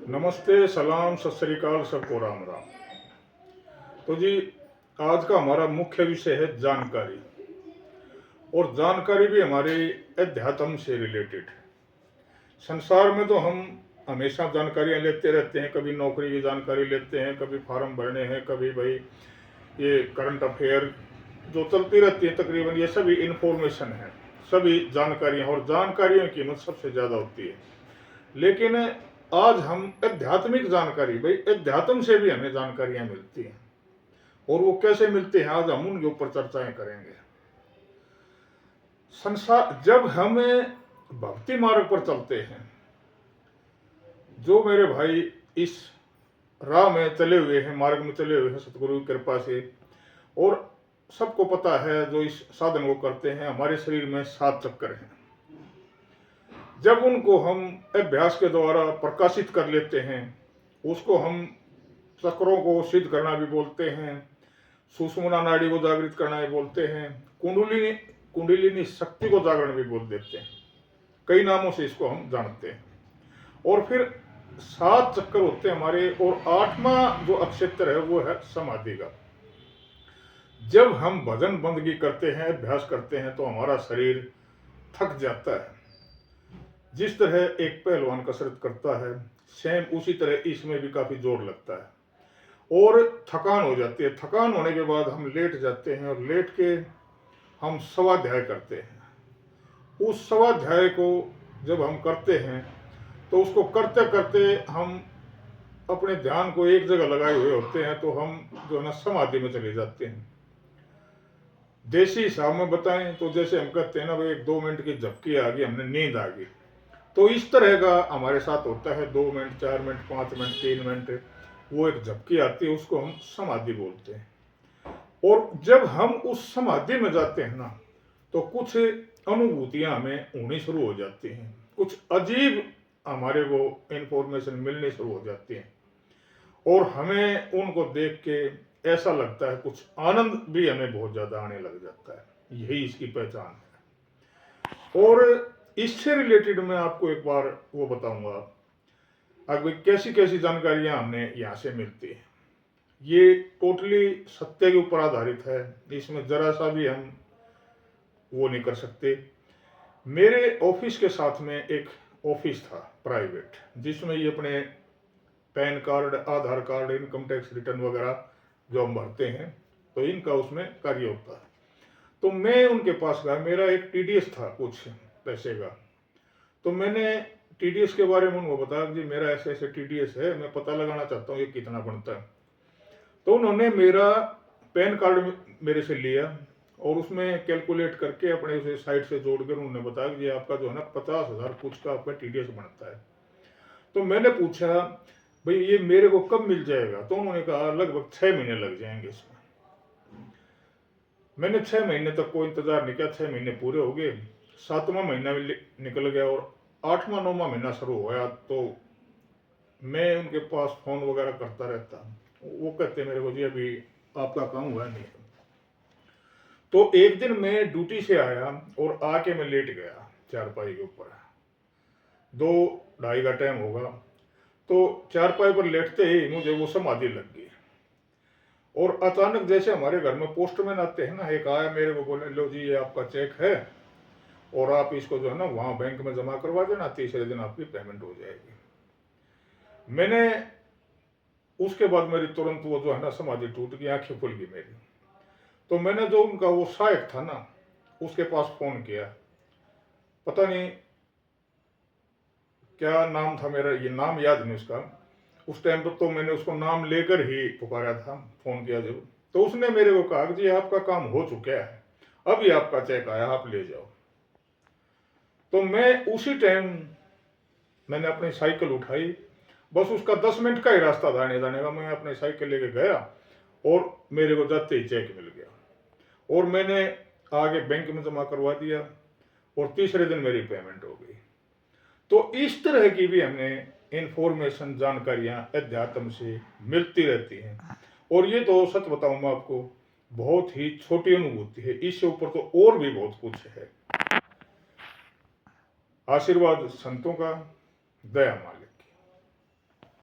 नमस्ते, सलाम, सत श्री अकाल, सबको राम राम। तो जी, आज का हमारा मुख्य विषय है जानकारी। और जानकारी भी हमारे अध्यात्म से रिलेटेड। संसार में तो हम हमेशा जानकारियां लेते रहते हैं। कभी नौकरी की जानकारी लेते हैं, कभी फॉर्म भरने हैं, कभी भाई ये करंट अफेयर जो चलती रहती है, तकरीबन ये सभी इंफॉर्मेशन है, सभी जानकारियां। और जानकारियों की कीमत सबसे ज़्यादा होती है। लेकिन आज हम आध्यात्मिक जानकारी, भाई अध्यात्म से भी हमें जानकारियां मिलती हैं। और वो कैसे मिलती हैं, आज हम उनके ऊपर चर्चाएं करेंगे। संसार जब हम भक्ति मार्ग पर चलते हैं, जो मेरे भाई इस राह में चले हुए हैं, मार्ग में चले हुए हैं सतगुरु की कृपा से, और सबको पता है जो इस साधन को करते हैं, हमारे शरीर में 7 चक्कर हैं। जब उनको हम अभ्यास के द्वारा प्रकाशित कर लेते हैं, उसको हम चक्रों को सिद्ध करना भी बोलते हैं, सुषुम्ना नाड़ी को जागृत करना भी बोलते हैं, कुंडलिनी शक्ति को जागरण भी बोल देते हैं। कई नामों से इसको हम जानते हैं। और फिर 7 चक्कर होते हैं हमारे, और 8वां जो अक्षेत्र है वो है समाधि का। जब हम भजन बंदगी करते हैं, अभ्यास करते हैं, तो हमारा शरीर थक जाता है। जिस तरह एक पहलवान कसरत करता है, सेम उसी तरह इसमें भी काफी जोर लगता है और थकान हो जाती है। थकान होने के बाद हम लेट जाते हैं, और लेट के हम स्वाध्याय करते हैं। उस स्वाध्याय को जब हम करते हैं, तो उसको करते करते हम अपने ध्यान को एक जगह लगाए हुए होते हैं, तो हम जो है ना समाधि में चले जाते हैं। देसी हिसाब में बताएं तो जैसे हम कहते हैं ना, भाई 2 मिनट की झपकी आ गई, हमने नींद आ गई, तो इस तरह का हमारे साथ होता है। 2 मिनट, 4 मिनट, 5 मिनट, 3 मिनट, वो एक झपकी आती है, उसको हम समाधि बोलते हैं। और जब हम उस समाधि में जाते हैं ना, तो कुछ अनुभूतियां हमें होनी शुरू हो जाती हैं, कुछ अजीब हमारे को इंफॉर्मेशन मिलनी शुरू हो जाती है, और हमें उनको देख के ऐसा लगता है, कुछ आनंद भी हमें बहुत ज्यादा आने लग जाता है। यही इसकी पहचान है। और इससे रिलेटेड मैं आपको एक बार वो बताऊंगा, अगर कैसी कैसी जानकारियां हमने यहाँ से मिलती है। ये टोटली सत्य के ऊपर आधारित है, इसमें जरा सा भी हम वो नहीं कर सकते। मेरे ऑफिस के साथ में एक ऑफिस था प्राइवेट, जिसमें ये अपने पैन कार्ड, आधार कार्ड, इनकम टैक्स रिटर्न वगैरह जो हम भरते हैं, तो इनका उसमें कार्य होता है। तो मैं उनके पास गया, मेरा एक टीडीएस था कुछ पैसे का। तो मैंने टीडीएस के बारे में उनको बताया कि मेरा ऐसे ऐसे टीडीएस है, मैं पता लगाना चाहता हूँ ये कितना बनता है। तो उन्होंने मेरा पैन कार्ड मेरे से लिया, और उसमें कैलकुलेट करके अपने उसे साइड से जोड़कर उन्होंने बताया कि ये आपका जो है ना 50,000 कुछ का आपका टीडीएस बनता है। तो मैंने पूछा, भाई ये मेरे को कब मिल जाएगा? तो उन्होंने कहा लगभग 6 महीने लग जाएंगे इसमें। मैंने 6 महीने तक कोई इंतजार नहीं किया, 6 महीने पूरे हो गए, 7वां महीना भी निकल गया, और 8वां 9वां महीना शुरू हुआ। तो मैं उनके पास फोन वगैरह करता रहता, वो कहते मेरे को जी अभी आपका काम हुआ नहीं। तो एक दिन मैं ड्यूटी से आया, और आके मैं लेट गया चारपाई के ऊपर। 2-2:30 का टाइम होगा। तो चारपाई पर लेटते ही मुझे वो समाधि लग गई। और अचानक जैसे हमारे घर में पोस्टमैन आते हैं ना, एक आया, मेरे को बोले लो जी ये आपका चेक है, और आप इसको जो है ना वहां बैंक में जमा करवा देना, तीसरे दिन आपकी पेमेंट हो जाएगी। मैंने उसके बाद मेरी तुरंत वो जो है ना समाधि टूट गई, आंखें खुल गई मेरी। तो मैंने जो उनका वो सहायक था ना, उसके पास फोन किया, पता नहीं क्या नाम था मेरा, ये नाम याद नहीं उसका। उस टाइम पर तो मैंने उसको नाम लेकर ही पुकारा था, फोन किया जब। तो उसने मेरे को कहा कि जी आपका काम हो चुका है, अभी आपका चेक आया, आप ले जाओ। तो मैं उसी टाइम मैंने अपनी साइकिल उठाई, बस उसका 10 मिनट का ही रास्ता था आने जाने का। मैं अपनी साइकिल लेके गया, और मेरे को जाते ही चेक मिल गया, और मैंने आगे बैंक में जमा करवा दिया, और तीसरे दिन मेरी पेमेंट हो गई। तो इस तरह की भी हमें इंफॉर्मेशन, जानकारियां अध्यात्म से मिलती रहती हैं। और ये तो सच बताऊं मैं आपको, बहुत ही छोटी अनुभूति है, इससे ऊपर तो और भी बहुत कुछ है। आशीर्वाद संतों का, दया मालिक।